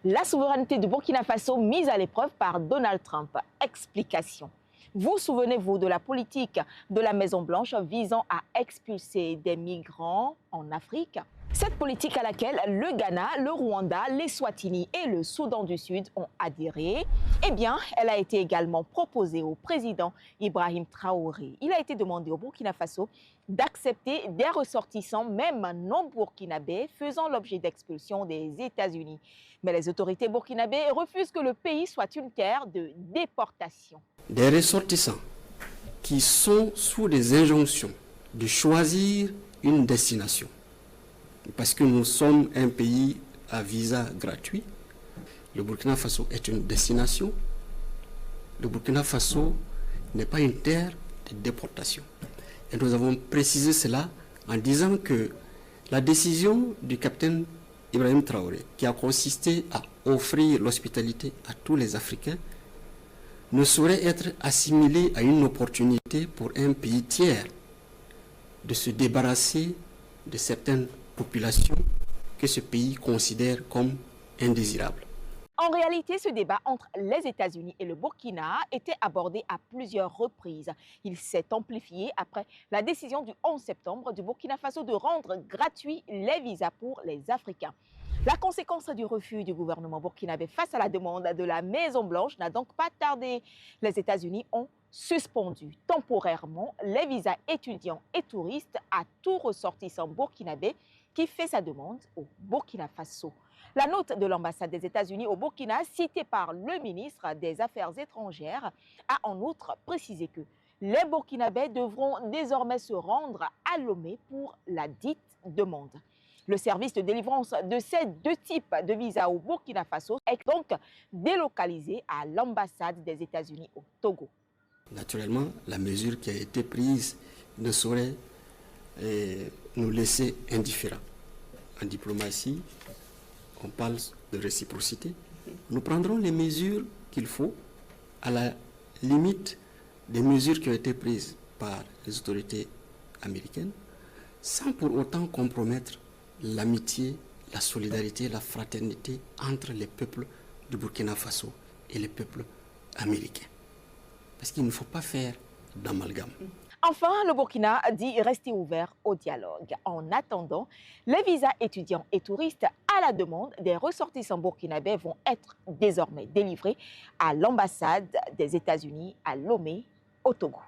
La souveraineté du Burkina Faso mise à l'épreuve par Donald Trump. Explication. Vous souvenez-vous de la politique de la Maison-Blanche visant à expulser des migrants en Afrique? Cette politique à laquelle le Ghana, le Rwanda, les Swatini et le Soudan du Sud ont adhéré, eh bien, elle a été également proposée au président Ibrahim Traoré. Il a été demandé au Burkina Faso d'accepter des ressortissants, même non burkinabés, faisant l'objet d'expulsion des États-Unis. Mais les autorités burkinabées refusent que le pays soit une terre de déportation. Des ressortissants qui sont sous des injonctions de choisir une destination. Parce que nous sommes un pays à visa gratuit. Le Burkina Faso est une destination. Le Burkina Faso n'est pas une terre de déportation. Et nous avons précisé cela en disant que la décision du capitaine Ibrahim Traoré, qui a consisté à offrir l'hospitalité à tous les Africains, ne saurait être assimilée à une opportunité pour un pays tiers de se débarrasser de certaines populations que ce pays considère comme indésirables. En réalité, ce débat entre les États-Unis et le Burkina était abordé à plusieurs reprises. Il s'est amplifié après la décision du 11 septembre du Burkina Faso de rendre gratuits les visas pour les Africains. La conséquence du refus du gouvernement burkinabé face à la demande de la Maison-Blanche n'a donc pas tardé. Les États-Unis ont suspendu temporairement les visas étudiants et touristes à tout ressortissant burkinabé qui fait sa demande au Burkina Faso. La note de l'ambassade des États-Unis au Burkina, citée par le ministre des Affaires étrangères, a en outre précisé que les Burkinabés devront désormais se rendre à Lomé pour la dite demande. Le service de délivrance de ces deux types de visas au Burkina Faso est donc délocalisé à l'ambassade des États-Unis au Togo. Naturellement, la mesure qui a été prise ne saurait nous laisser indifférents. En diplomatie, on parle de réciprocité. Nous prendrons les mesures qu'il faut, à la limite des mesures qui ont été prises par les autorités américaines, sans pour autant compromettre l'amitié, la solidarité, la fraternité entre les peuples du Burkina Faso et les peuples américains. Parce qu'il ne faut pas faire d'amalgame. Enfin, le Burkina dit rester ouvert au dialogue. En attendant, les visas étudiants et touristes à la demande des ressortissants burkinabés vont être désormais délivrés à l'ambassade des États-Unis à Lomé, au Togo.